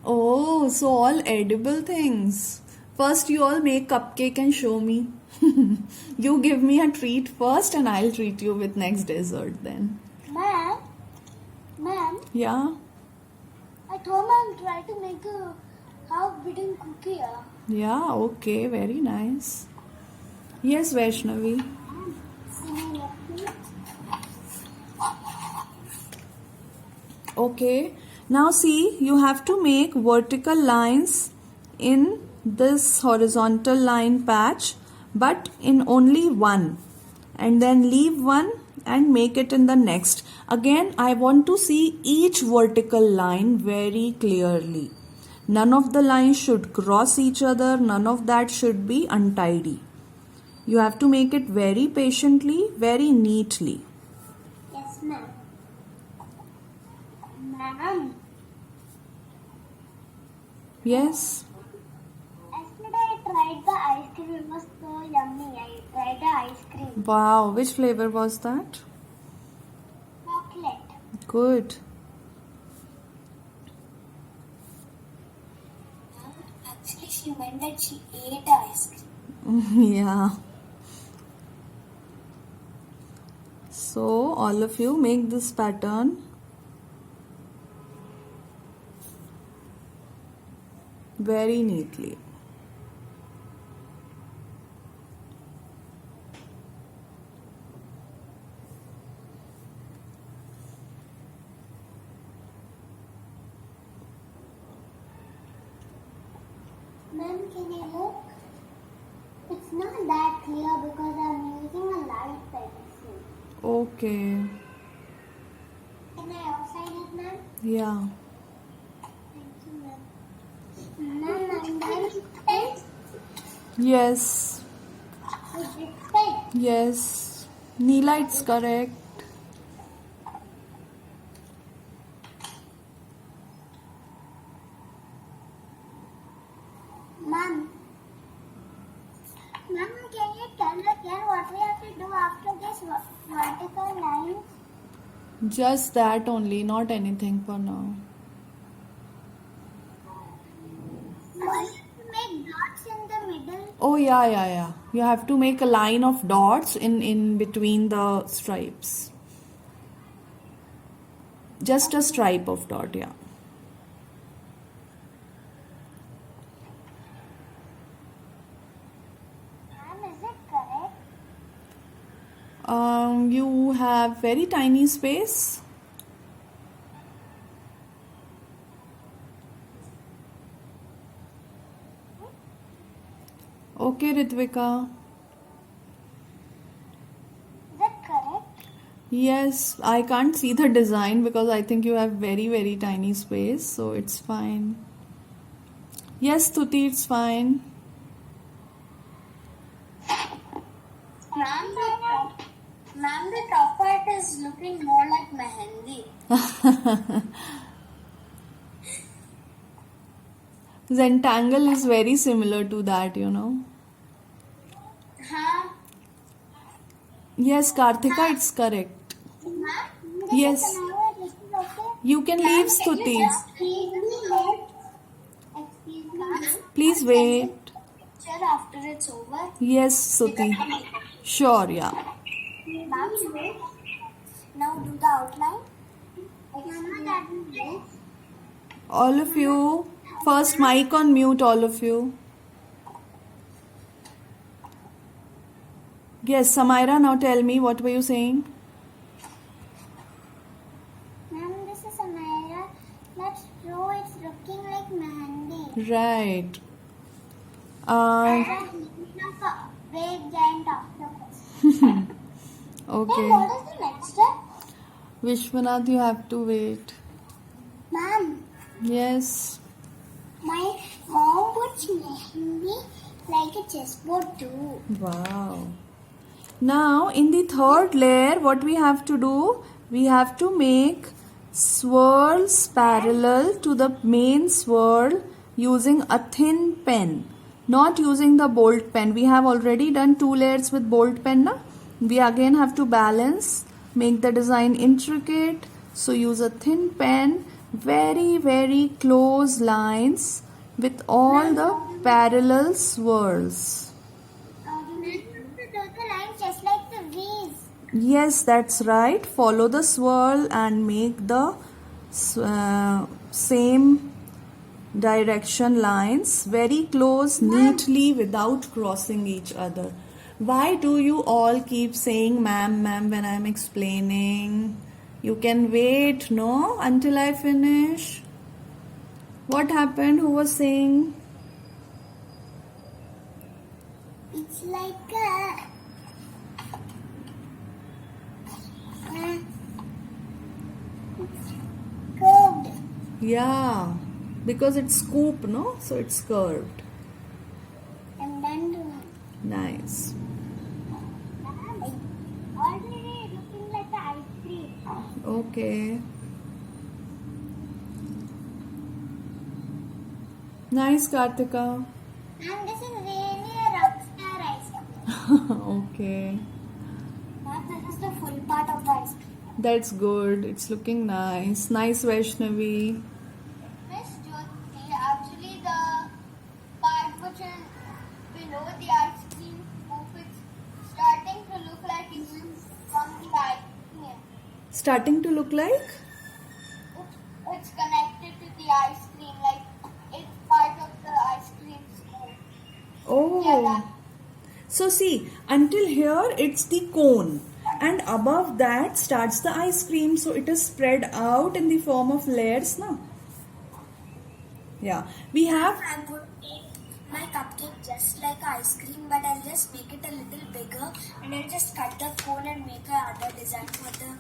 Oh, so all edible things. First you all make cupcake and show me. You give me a treat first and I'll treat you with next dessert then. Ma'am, Yeah? I told ma'am try to make a half-beaten cookie. Yeah, okay, very nice. Yes, Vaishnavi. Okay, now see, you have to make vertical lines in this horizontal line patch, but in only one, and then leave one and make it in the next. Again, I want to see each vertical line very clearly. None of the lines should cross each other, none of that should be untidy. You have to make it very patiently, very neatly. Yes, ma'am. Ma'am, Yes? yesterday I tried the ice cream. It was so yummy. I tried the ice cream. Wow, which flavor was that? Chocolate. Good. Actually, she meant that she ate the ice cream. Yeah. So, all of you make this pattern. Very neatly. Ma'am, can you look? It's not that clear because I'm using a light pencil. Okay. Can I outside it, ma'am? Yeah. Thank you, ma'am. Ma'am, I'm done with pen. Yes. With this pen. Yes. Neela, it's correct. Ma'am, can you tell again what we have to do after this vertical line? Just that only, not anything for now. Must make dots in the middle. Oh, yeah. You have to make a line of dots in between the stripes. Just a stripe of dot, yeah. Ma'am, is it correct? You have very tiny space. Okay, Ritvika. Is that correct? Yes, I can't see the design because I think you have very, very tiny space, so it's fine. Yes, Tuti, it's fine. Ma'am, the top part is looking more like mehendi. Zentangle is very similar to that, you know. Huh? Yes, Karthika, it's correct. Ma'am, Yes. this is okay. You can leave, Stuti. Excuse me. Excuse me. Please wait. Picture after it's over. Yes, Stuti. Sure, yeah. Ma'am, now do the outline. All of you, first mic on mute, all of you. Yes, Samaira, now tell me, what were you saying? Ma'am, this is Amira. That's true. It's looking like mehendi. Right. Big giant octopus. Okay. Hey, what is the next step? Vishwanath, you have to wait. Ma'am, Yes. my mom puts mehendi like a chessboard too. Wow. Now, in the third layer, what we have to do? We have to make swirls parallel to the main swirl using a thin pen, not using the bold pen. We have already done 2 layers with bold pen. Na? We again have to balance, make the design intricate. So use a thin pen, very, very close lines with all the parallel swirls. Do the lines just like the V's. Yes, that's right. Follow the swirl and make the same direction lines very close, neatly, without crossing each other. Why do you all keep saying ma'am, ma'am when I'm explaining? You can wait, no, until I finish. What happened? Who was saying? It's like a it's curved. Yeah, because it's scoop, no? So it's curved. And then Nice. already looking like an ice cream. Okay. Nice, Kartika. And this is really a rockstar ice cream. Okay. Ma'am, this is the full part of the ice cream. That's good. It's looking nice. Nice, Vaishnavi. Miss Jyoti, actually the part which is below the ice cream scoop is starting to look like it's from the ice cream. Starting to look like? It's connected to the ice cream, like it's part of the ice cream scoop. Oh. Yeah, that. So see, until here it's the cone. And above that starts the ice cream. So it is spread out in the form of layers now. Yeah. We have... I'm going to make my cupcake just like ice cream, but I'll just make it a little bigger and I'll just cut the cone and make another design for the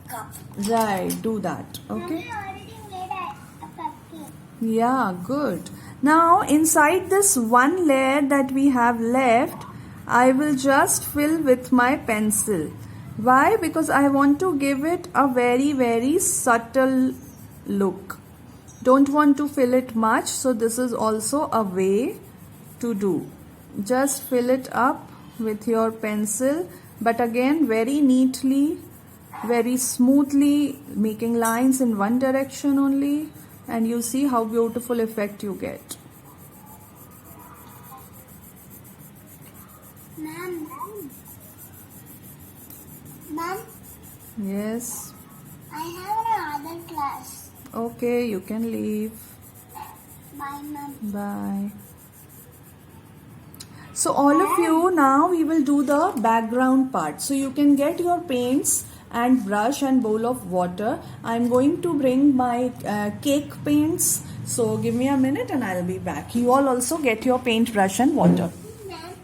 cup. Right, do that. Okay. I already made a cupcake. Yeah, good. Now inside this one layer that we have left, I will just fill with my pencil. Why? Because I want to give it a very, very subtle look. Don't want to fill it much, so this is also a way to do. Just fill it up with your pencil, but again very neatly, very smoothly, making lines in one direction only, and you see how beautiful effect you get. Ma'am, Yes. I have another class. Okay, you can leave. Bye, ma'am. Bye. So all of you, now we will do the background part. So you can get your paints and brush and bowl of water. I'm going to bring my cake paints. So give me a minute and I'll be back. You all also get your paint brush and water. Ma'am,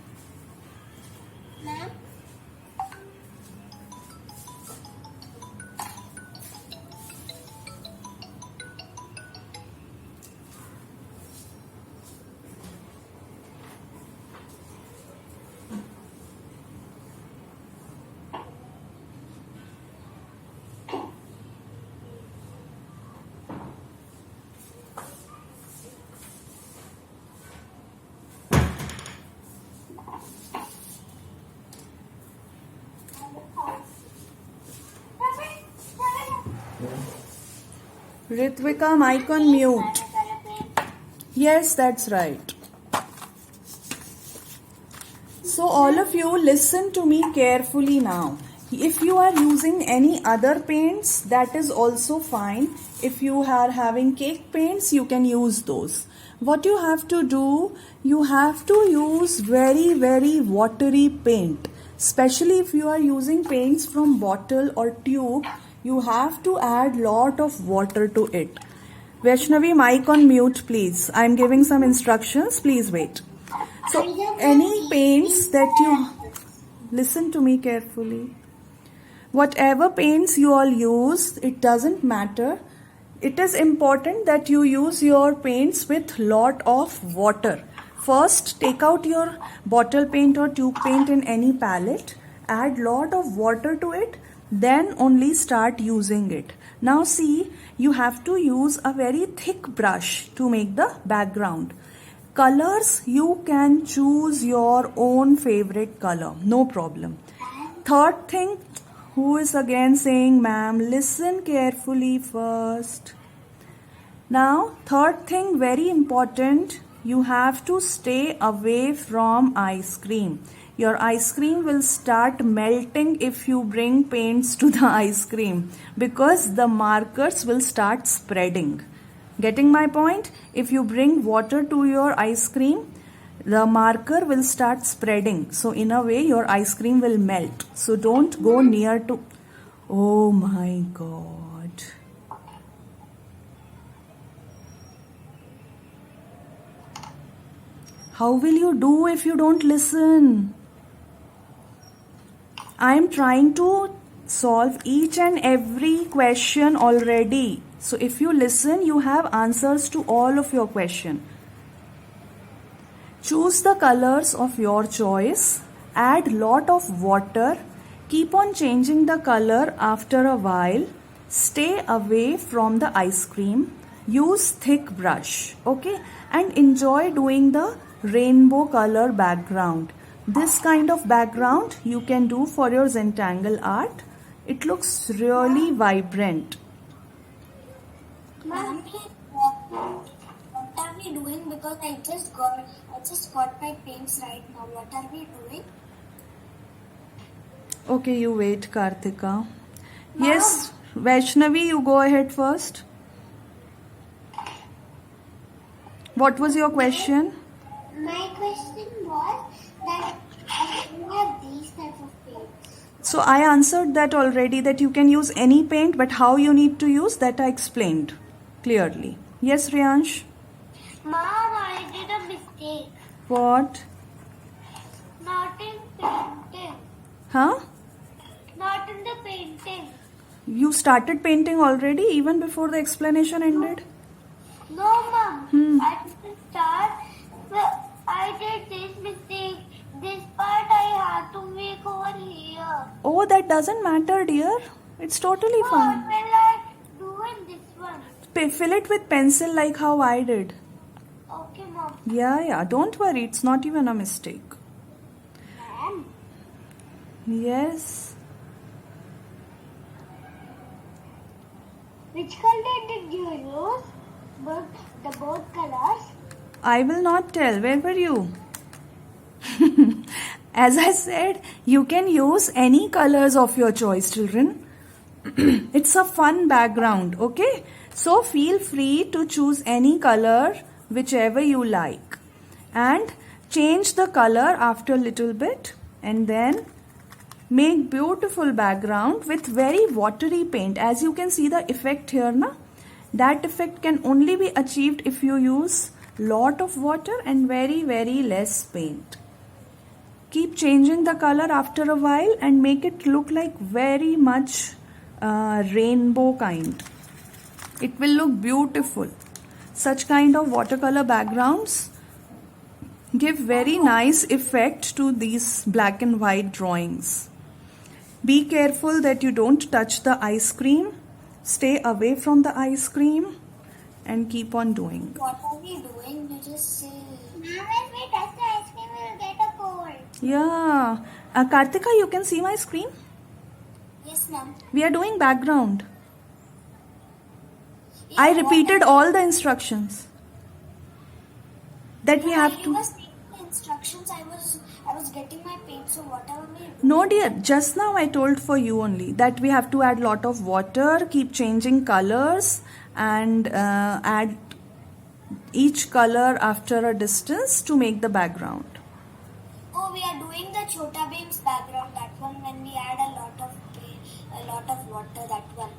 Ritvika, mic on mute. Yes, that's right. So all of you listen to me carefully now. If you are using any other paints, that is also fine. If you are having cake paints, you can use those. What you have to do, you have to use very, very watery paint. Especially if you are using paints from bottle or tube, you have to add lot of water to it. Vaishnavi, mic on mute, please. I am giving some instructions. Please wait. So, any paints that you... Listen to me carefully. Whatever paints you all use, it doesn't matter. It is important that you use your paints with lot of water. First, take out your bottle paint or tube paint in any palette. Add lot of water to it. Then only start using it. Now see, you have to use a very thick brush to make the background. Colors, you can choose your own favorite color. No problem. Third thing, who is again saying, ma'am, listen carefully first. Now, third thing, very important, you have to stay away from ice cream. Your ice cream will start melting if you bring paints to the ice cream because the markers will start spreading. Getting my point? If you bring water to your ice cream, the marker will start spreading. So in a way, your ice cream will melt. So don't go near to... Oh my God. How will you do if you don't listen? I am trying to solve each and every question already. So if you listen, you have answers to all of your questions. Choose the colors of your choice. Add lot of water. Keep on changing the color after a while. Stay away from the ice cream. Use thick brush. Okay? And enjoy doing the rainbow color background. This kind of background you can do for your Zentangle art. It looks really vibrant. Ma'am, what are we doing? Because I just got my paints right now. What are we doing? Okay, you wait, Karthika. Yes, Vaishnavi, you go ahead first. What was your question? My question was that I have these types of paints. So I answered that already, that you can use any paint, but how you need to use that I explained clearly. Yes, Riyansh? Mom, I did a mistake. What? Not in painting. Huh? Not in the painting. You started painting already even before the explanation ended? No, Mom. I didn't start. I did this mistake. This part I had to make over here. Oh, that doesn't matter, dear. It's totally fine. What will I do in this one? Fill it with pencil like how I did. Okay, Mom. Yeah, don't worry. It's not even a mistake. Ma'am. Yes. Which color did you use? Both colors? I will not tell. Where were you? As I said, you can use any colors of your choice, children. It's a fun background, okay? So feel free to choose any color, whichever you like. And change the color after a little bit. And then make beautiful background with very watery paint. As you can see the effect here, na? That effect can only be achieved if you use lot of water and very, very less paint. Keep changing the color after a while and make it look like very much rainbow kind. It will look beautiful. Such kind of watercolor backgrounds give very nice effect to these black and white drawings. Be careful that you don't touch the ice cream. Stay away from the ice cream and keep on doing. What are we doing? You just say. Ma'am, if we touch the ice cream, we will get a cold. Yeah. Karthika, you can see my screen? Yes, ma'am. We are doing background. I repeated all the instructions that we have You to. were saying the instructions. I was getting my paint. So whatever we do. No dear, just now I told for you only that we have to add lot of water, keep changing colors, and add each color after a distance to make the background. Oh, we are doing the Chota Bhim's background. That one when we add a lot of water. That one.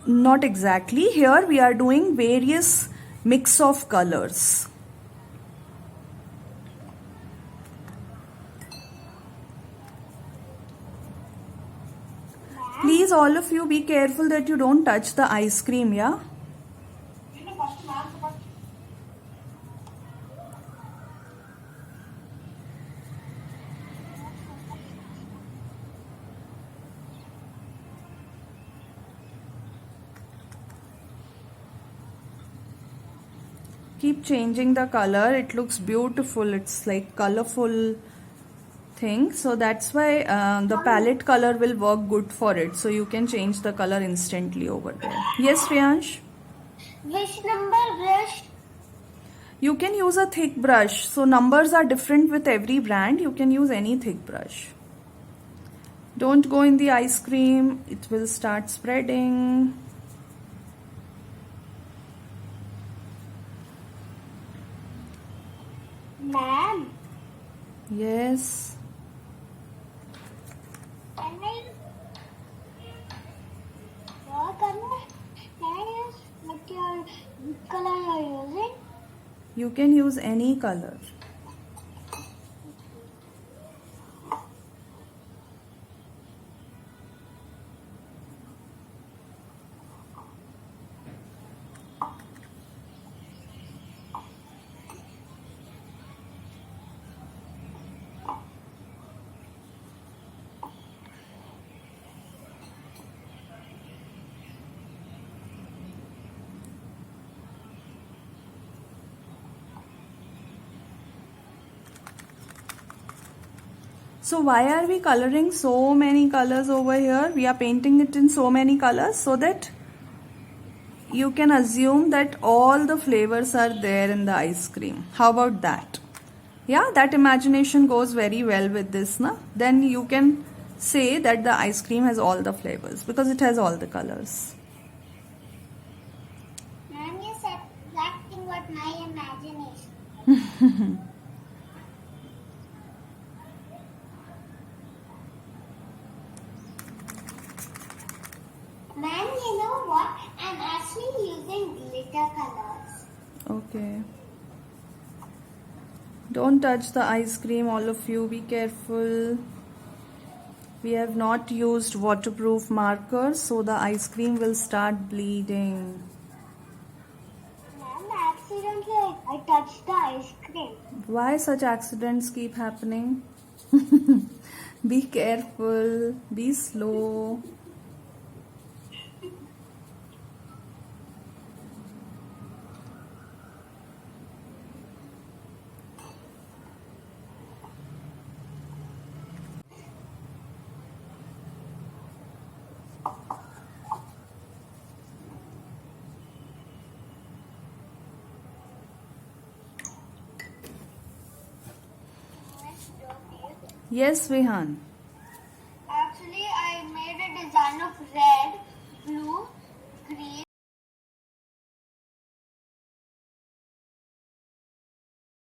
Not exactly. Here we are doing various mix of colors. Please all of you be careful that you don't touch the ice cream, yeah? Keep changing the color. It looks beautiful. It's like colorful thing. So that's why the palette color will work good for it. So you can change the color instantly over there. Yes, Riyansh? Which number brush? You can use a thick brush. So numbers are different with every brand. You can use any thick brush. Don't go in the ice cream. It will start spreading. Ma'am. Yes. Can I use what color you are using? You can use any color. So why are we coloring so many colors over here? We are painting it in so many colors so that you can assume that all the flavors are there in the ice cream. How about that? Yeah, that imagination goes very well with this, na? Then you can say that the ice cream has all the flavors because it has all the colors. Ma'am, you said acting what my imagination. Ma'am, you know what? I'm actually using glitter colors. Okay. Don't touch the ice cream, all of you. Be careful. We have not used waterproof markers, so the ice cream will start bleeding. Ma'am, accidentally I touched the ice cream. Why such accidents keep happening? Be careful. Be slow. Yes, Vihan.